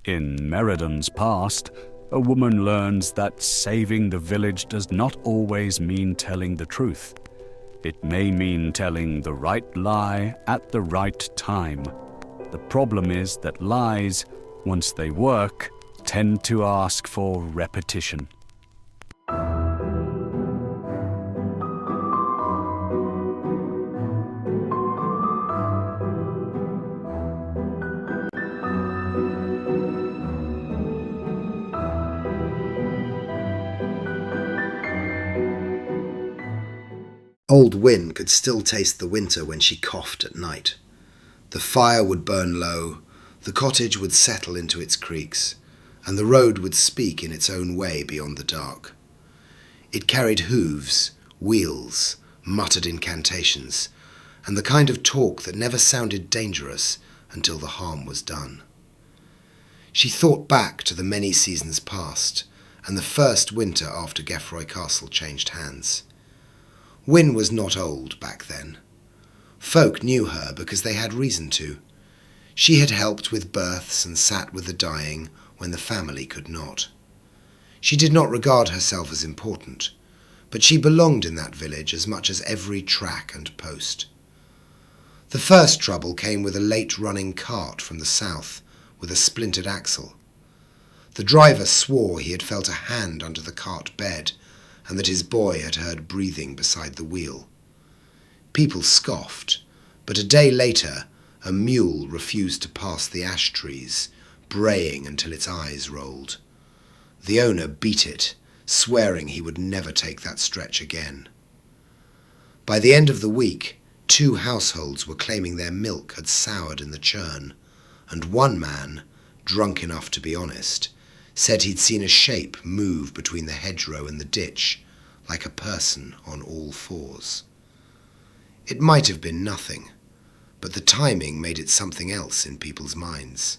In Merriden's past, a woman learns that saving the village does not always mean telling the truth. It may mean telling the right lie at the right time. The problem is that lies, once they work, tend to ask for repetition. Old Winn could still taste the winter when she coughed at night. The fire would burn low, the cottage would settle into its creaks, and the road would speak in its own way beyond the dark. It carried hooves, wheels, muttered incantations, and the kind of talk that never sounded dangerous until the harm was done. She thought back to the many seasons past, and the first winter after Geffroy Castle changed hands. Winn was not old back then. Folk knew her because they had reason to. She had helped with births and sat with the dying when the family could not. She did not regard herself as important, but she belonged in that village as much as every track and post. The first trouble came with a late-running cart from the south with a splintered axle. The driver swore he had felt a hand under the cart bed and that his boy had heard breathing beside the wheel. People scoffed, but a day later a mule refused to pass the ash trees, braying until its eyes rolled. The owner beat it, swearing he would never take that stretch again. By the end of the week, 2 households were claiming their milk had soured in the churn, and one man, drunk enough to be honest, said he'd seen a shape move between the hedgerow and the ditch, like a person on all fours. It might have been nothing, but the timing made it something else in people's minds.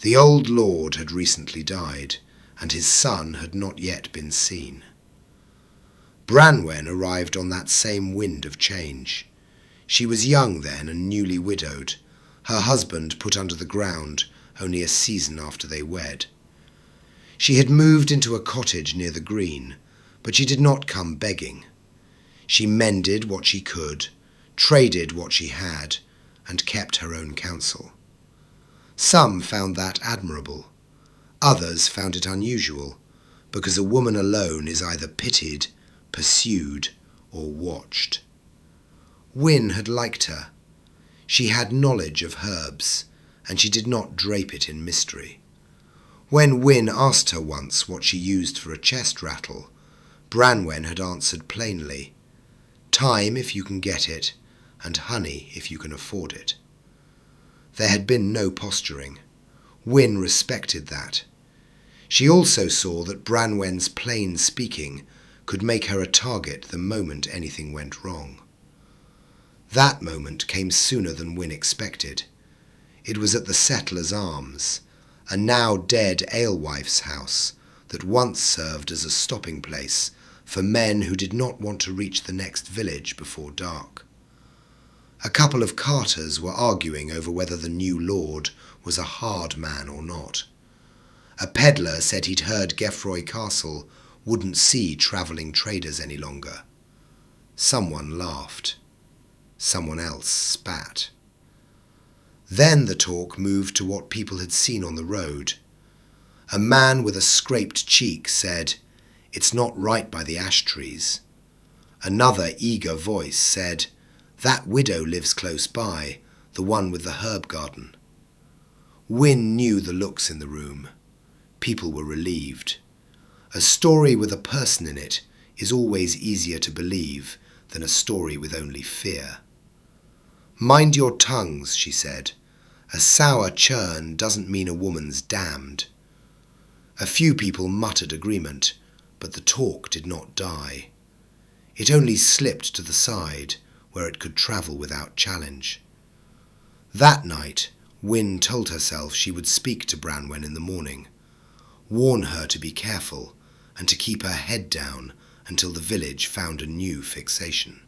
The old lord had recently died, and his son had not yet been seen. Branwen arrived on that same wind of change. She was young then and newly widowed, her husband put under the ground only a season after they wed. She had moved into a cottage near the green, but she did not come begging. She mended what she could, traded what she had, and kept her own counsel. Some found that admirable. Others found it unusual, because a woman alone is either pitied, pursued, or watched. Winn had liked her. She had knowledge of herbs, and she did not drape it in mystery. When Winn asked her once what she used for a chest rattle, Branwen had answered plainly, "Time if you can get it, and honey if you can afford it." There had been no posturing. Winn respected that. She also saw that Branwen's plain speaking could make her a target the moment anything went wrong. That moment came sooner than Winn expected. It was at the Settler's Arms, a now dead alewife's house that once served as a stopping place for men who did not want to reach the next village before dark. A couple of carters were arguing over whether the new lord was a hard man or not. A peddler said he'd heard Geffroy Castle wouldn't see travelling traders any longer. Someone laughed. Someone else spat. Then the talk moved to what people had seen on the road. A man with a scraped cheek said, "It's not right by the ash trees." Another eager voice said, "That widow lives close by, the one with the herb garden." Winn knew the looks in the room. People were relieved. A story with a person in it is always easier to believe than a story with only fear. "Mind your tongues," she said. "A sour churn doesn't mean a woman's damned." A few people muttered agreement, but the talk did not die. It only slipped to the side, where it could travel without challenge. That night, Winn told herself she would speak to Branwen in the morning, warn her to be careful, and to keep her head down until the village found a new fixation.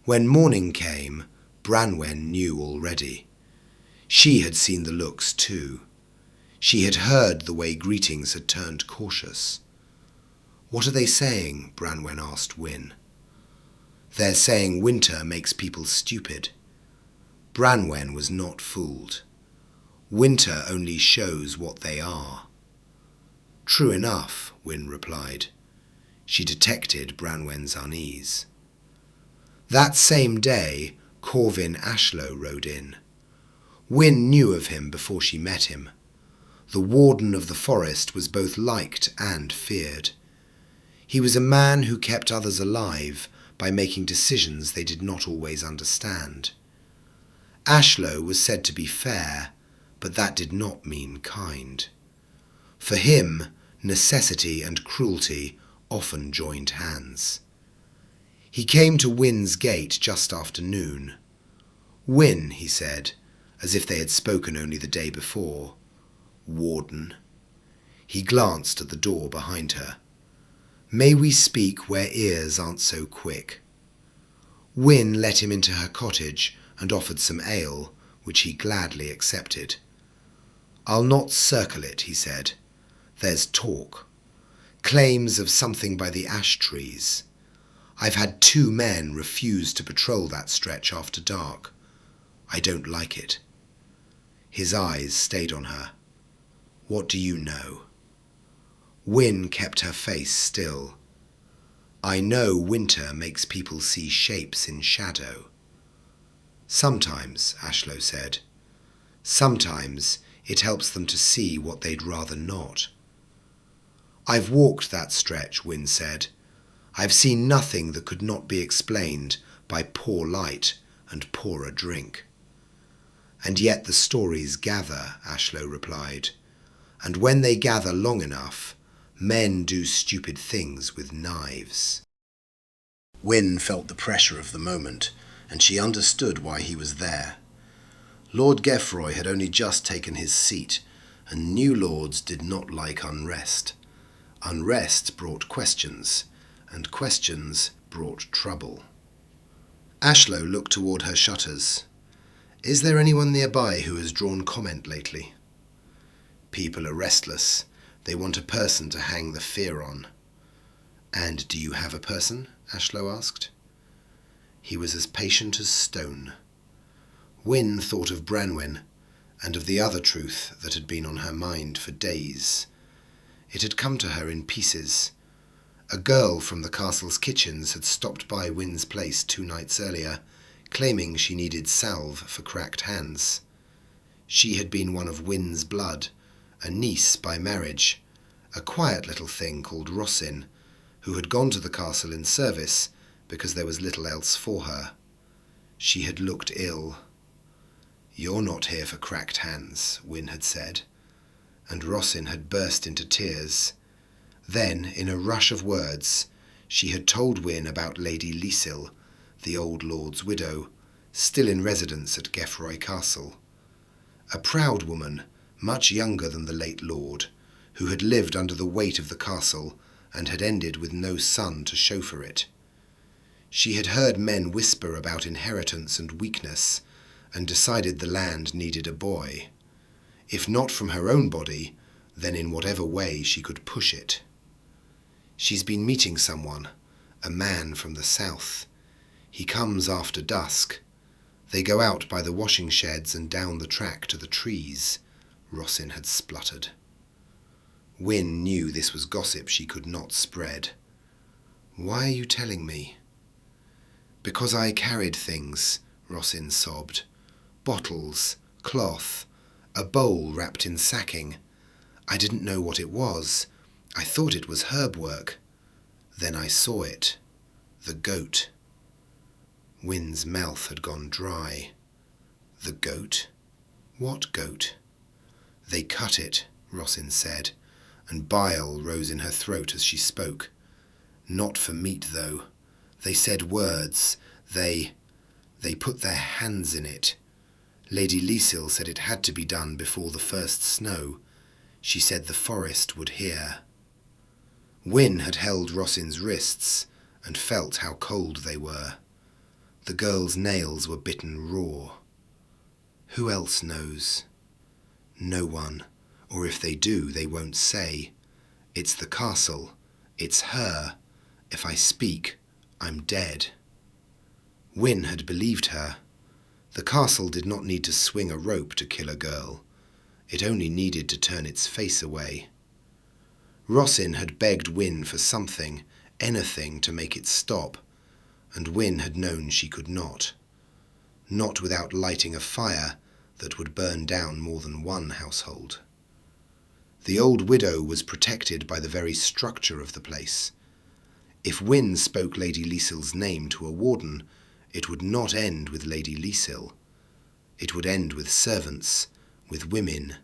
When morning came, Branwen knew already. She had seen the looks too. She had heard the way greetings had turned cautious. "What are they saying?" Branwen asked Winn. "They're saying winter makes people stupid." Branwen was not fooled. Winter only shows what they are. "True enough," Winn replied. She detected Branwen's unease. That same day, Corvin Ashlow rode in. Winn knew of him before she met him. The warden of the forest was both liked and feared. He was a man who kept others alive by making decisions they did not always understand. Ashlow was said to be fair, but that did not mean kind. For him, necessity and cruelty often joined hands. He came to Winn's gate just after noon. "Winn," he said, as if they had spoken only the day before. "Warden." He glanced at the door behind her. "May we speak where ears aren't so quick?" Winn let him into her cottage and offered some ale, which he gladly accepted. "I'll not circle it," he said. "There's talk. Claims of something by the ash trees. I've had 2 men refuse to patrol that stretch after dark. I don't like it." His eyes stayed on her. "What do you know?" Winn kept her face still. "I know winter makes people see shapes in shadow." "Sometimes," Ashlow said. "Sometimes it helps them to see what they'd rather not." "I've walked that stretch," Winn said. "I've seen nothing that could not be explained by poor light and poorer drink." "And yet the stories gather," Ashlow replied. "And when they gather long enough, men do stupid things with knives." Winn felt the pressure of the moment, and she understood why he was there. Lord Geffroy had only just taken his seat, and new lords did not like unrest. Unrest brought questions, and questions brought trouble. Ashlow looked toward her shutters. "Is there anyone nearby who has drawn comment lately?" "People are restless. They want a person to hang the fear on." "And do you have a person?" Ashlow asked. He was as patient as stone. Winn thought of Branwen, and of the other truth that had been on her mind for days. It had come to her in pieces. A girl from the castle's kitchens had stopped by Winn's place 2 nights earlier, claiming she needed salve for cracked hands. She had been one of Winn's blood, a niece by marriage, a quiet little thing called Rossin, who had gone to the castle in service because there was little else for her. She had looked ill. "You're not here for cracked hands," Winn had said, and Rossin had burst into tears. Then, in a rush of words, she had told Winn about Lady Lysil, the old lord's widow, still in residence at Geffroy Castle. A proud woman, much younger than the late lord, who had lived under the weight of the castle and had ended with no son to show for it. She had heard men whisper about inheritance and weakness, and decided the land needed a boy. If not from her own body, then in whatever way she could push it. "She's been meeting someone, a man from the south. He comes after dusk. They go out by the washing sheds and down the track to the trees," Rossin had spluttered. Winn knew this was gossip she could not spread. "Why are you telling me?" "Because I carried things," Rossin sobbed. "Bottles, cloth, a bowl wrapped in sacking. I didn't know what it was. I thought it was herb work. Then I saw it. The goat." Winn's mouth had gone dry. "The goat? What goat?" "They cut it," Rossin said, and bile rose in her throat as she spoke. "Not for meat, though. They said words. They put their hands in it. Lady Lysil said it had to be done before the first snow. She said the forest would hear." Winn had held Rossin's wrists and felt how cold they were. The girl's nails were bitten raw. "Who else knows?" "No one. Or if they do, they won't say. It's the castle. It's her. If I speak, I'm dead. Winn had believed her. The castle did not need to swing a rope to kill a girl. It only needed to turn its face away. Rossin had begged Winn for something, anything to make it stop, and Winn had known she could not. Not without lighting a fire that would burn down more than one household. The old widow was protected by the very structure of the place. If Winn spoke Lady Liesl's name to a warden, it would not end with Lady Liesl. It would end with servants, with women,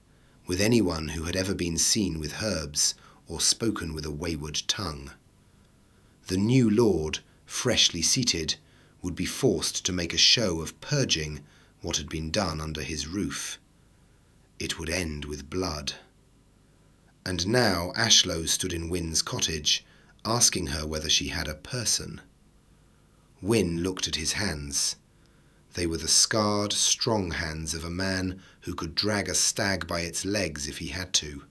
with anyone who had ever been seen with herbs or spoken with a wayward tongue. The new lord, freshly seated, would be forced to make a show of purging what had been done under his roof. It would end with blood. And now Ashlow stood in Winn's cottage, asking her whether she had a person. Winn looked at his hands. They were the scarred, strong hands of a man who could drag a stag by its legs if he had to.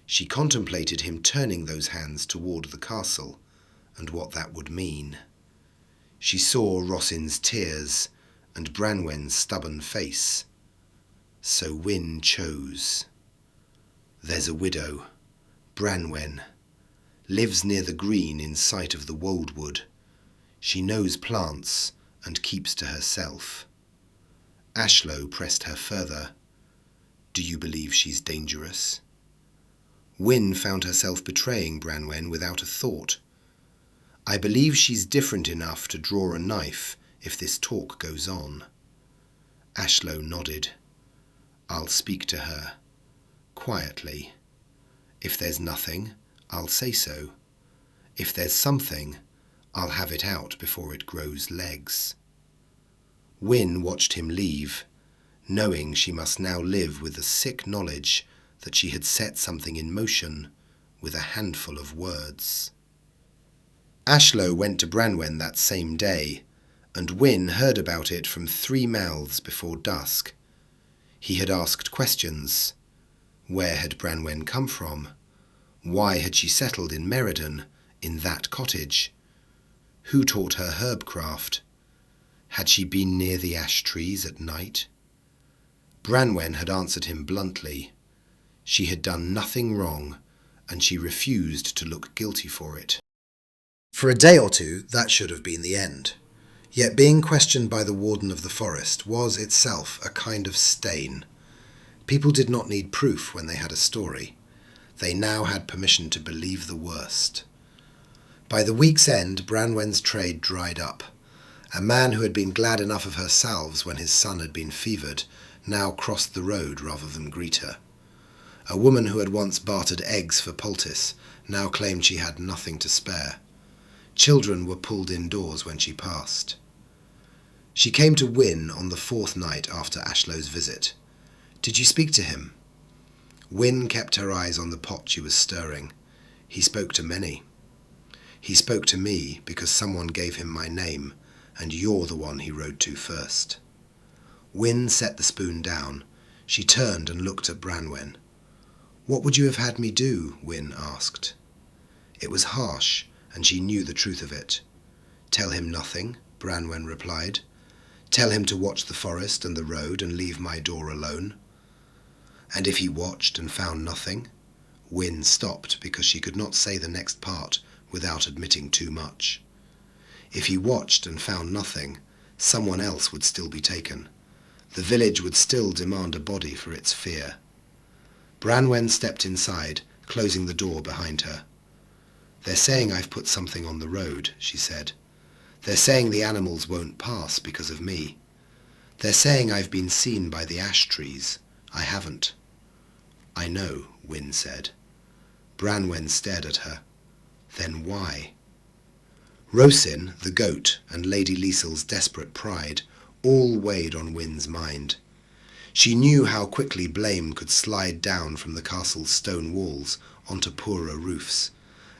She contemplated him turning those hands toward the castle, and what that would mean. She saw Rossin's tears and Branwen's stubborn face. So Winn chose. There's a widow, Branwen, lives near the green in sight of the woldwood. She knows plants and keeps to herself. Ashlow pressed her further. Do you believe she's dangerous? Winn found herself betraying Branwen without a thought. I believe she's different enough to draw a knife if this talk goes on. Ashlow nodded. I'll speak to her. Quietly. If there's nothing, I'll say so. If there's something, I'll have it out before it grows legs. Winn watched him leave, knowing she must now live with the sick knowledge that she had set something in motion with a handful of words. Ashlow went to Branwen that same day, and Winn heard about it from 3 mouths before dusk. He had asked questions. Where had Branwen come from? Why had she settled in Merriden, in that cottage? Who taught her herbcraft? Had she been near the ash trees at night? Branwen had answered him bluntly. She had done nothing wrong, and she refused to look guilty for it. For a day or two, that should have been the end. Yet being questioned by the warden of the forest was itself a kind of stain. People did not need proof when they had a story. They now had permission to believe the worst. By the week's end, Branwen's trade dried up. A man who had been glad enough of her salves when his son had been fevered now crossed the road rather than greet her. A woman who had once bartered eggs for poultice now claimed she had nothing to spare. Children were pulled indoors when she passed. She came to Winn on the 4th night after Ashlow's visit. Did you speak to him? Winn kept her eyes on the pot she was stirring. He spoke to many. He spoke to me because someone gave him my name, and you're the one he rode to first. Winn set the spoon down. She turned and looked at Branwen. What would you have had me do? Winn asked. It was harsh, and she knew the truth of it. Tell him nothing, Branwen replied. Tell him to watch the forest and the road and leave my door alone. And if he watched and found nothing? Winn stopped because she could not say the next part without admitting too much. If he watched and found nothing, someone else would still be taken. The village would still demand a body for its fear. Branwen stepped inside, closing the door behind her. They're saying I've put something on the road, she said. They're saying the animals won't pass because of me. They're saying I've been seen by the ash trees. I haven't. I know, Winn said. Branwen stared at her. Then why? Rossin, the goat, and Lady Liesl's desperate pride all weighed on Winn's mind. She knew how quickly blame could slide down from the castle's stone walls onto poorer roofs,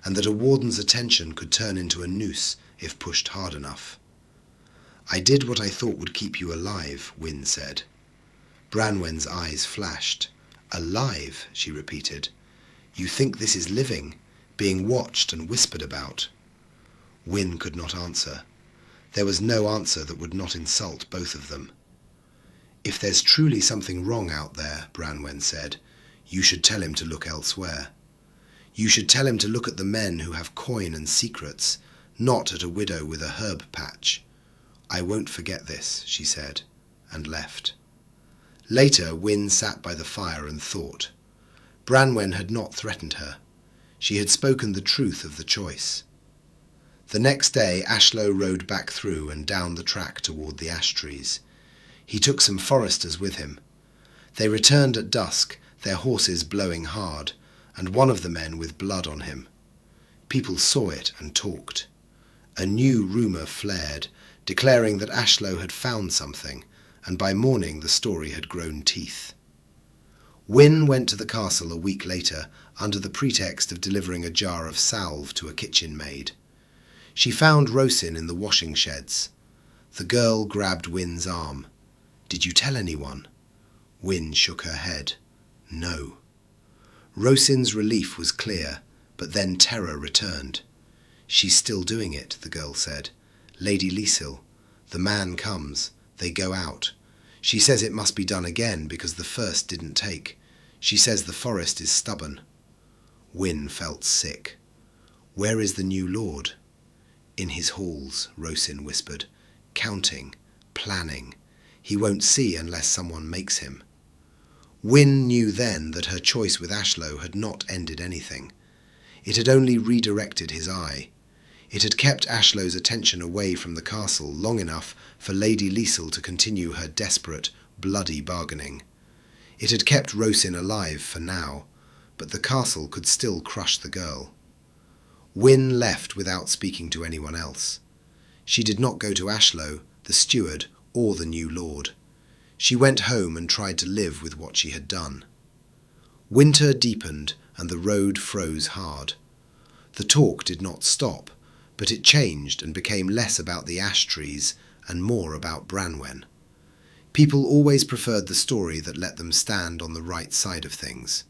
and that a warden's attention could turn into a noose if pushed hard enough. I did what I thought would keep you alive, Winn said. Branwen's eyes flashed. Alive, she repeated. You think this is living, being watched and whispered about? Winn could not answer. There was no answer that would not insult both of them. If there's truly something wrong out there, Branwen said, you should tell him to look elsewhere. You should tell him to look at the men who have coin and secrets, not at a widow with a herb patch. I won't forget this, she said, and left. Later, Winn sat by the fire and thought. Branwen had not threatened her. She had spoken the truth of the choice. The next day, Ashlow rode back through and down the track toward the ash trees. He took some foresters with him. They returned at dusk, their horses blowing hard, and one of the men with blood on him. People saw it and talked. A new rumour flared, declaring that Ashlow had found something, and by morning the story had grown teeth. Winn went to the castle a week later under the pretext of delivering a jar of salve to a kitchen maid. She found Rosin in the washing sheds. The girl grabbed Winn's arm. Did you tell anyone? Winn shook her head. No. Rosin's relief was clear, but then terror returned. She's still doing it, the girl said. Lady Liesel. The man comes. They go out. She says it must be done again because the first didn't take. She says the forest is stubborn. Winn felt sick. Where is the new lord? In his halls, Rosin whispered. Counting. Planning. He won't see unless someone makes him. Winn knew then that her choice with Ashlow had not ended anything. It had only redirected his eye. It had kept Ashlow's attention away from the castle long enough for Lady Liesel to continue her desperate, bloody bargaining. It had kept Rosin alive for now, but the castle could still crush the girl. Winn left without speaking to anyone else. She did not go to Ashlow, the steward, or the new lord. She went home and tried to live with what she had done. Winter deepened and the road froze hard. The talk did not stop, but it changed and became less about the ash trees and more about Branwen. People always preferred the story that let them stand on the right side of things.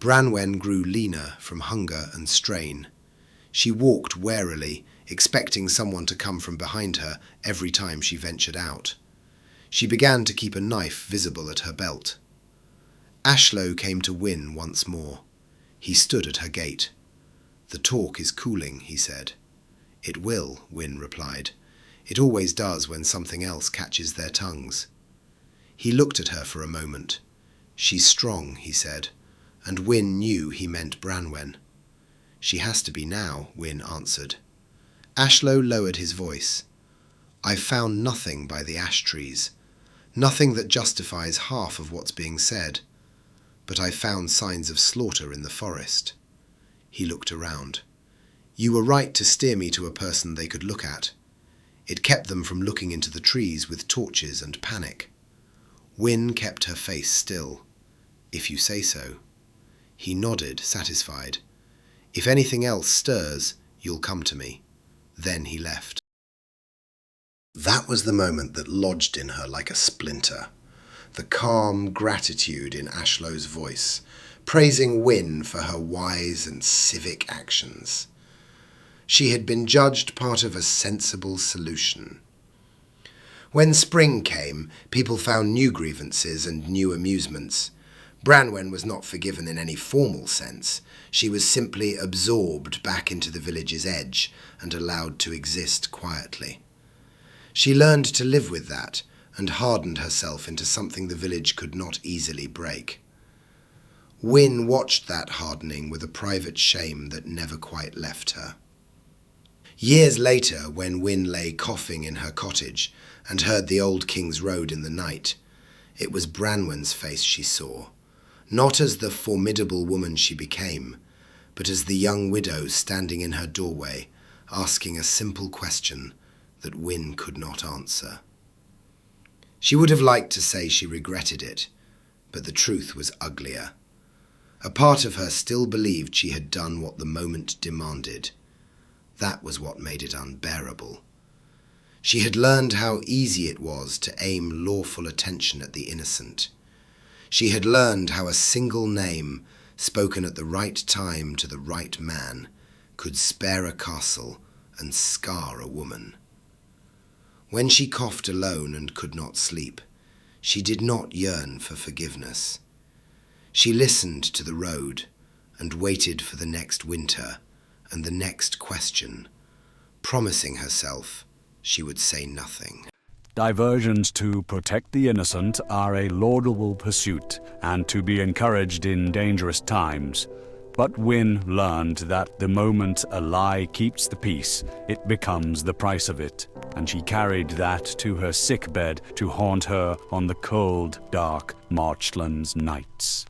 Branwen grew leaner from hunger and strain. She walked warily, expecting someone to come from behind her every time she ventured out. She began to keep a knife visible at her belt. Ashlow came to Winn once more. He stood at her gate. The talk is cooling, he said. It will, Winn replied. It always does when something else catches their tongues. He looked at her for a moment. She's strong, he said, and Winn knew he meant Branwen. She has to be now, Winn answered. Ashlow lowered his voice. I've found nothing by the ash trees, nothing that justifies half of what's being said, but I found signs of slaughter in the forest. He looked around. You were right to steer me to a person they could look at. It kept them from looking into the trees with torches and panic. Winn kept her face still. If you say so. He nodded, satisfied. If anything else stirs, you'll come to me. Then he left. That was the moment that lodged in her like a splinter. The calm gratitude in Ashlow's voice, praising Winn for her wise and civic actions. She had been judged part of a sensible solution. When spring came, people found new grievances and new amusements. Branwen was not forgiven in any formal sense. She was simply absorbed back into the village's edge and allowed to exist quietly. She learned to live with that and hardened herself into something the village could not easily break. Winn watched that hardening with a private shame that never quite left her. Years later, when Winn lay coughing in her cottage and heard the old King's Road in the night, it was Branwen's face she saw, not as the formidable woman she became, but as the young widow standing in her doorway, asking a simple question that Winn could not answer. She would have liked to say she regretted it, but the truth was uglier. A part of her still believed she had done what the moment demanded. That was what made it unbearable. She had learned how easy it was to aim lawful attention at the innocent. She had learned how a single name, spoken at the right time to the right man, could spare a castle and scar a woman. When she coughed alone and could not sleep, she did not yearn for forgiveness. She listened to the road and waited for the next winter and the next question, promising herself she would say nothing. Diversions to protect the innocent are a laudable pursuit and to be encouraged in dangerous times. But Winn learned that the moment a lie keeps the peace, it becomes the price of it, and she carried that to her sickbed to haunt her on the cold, dark marchlands nights.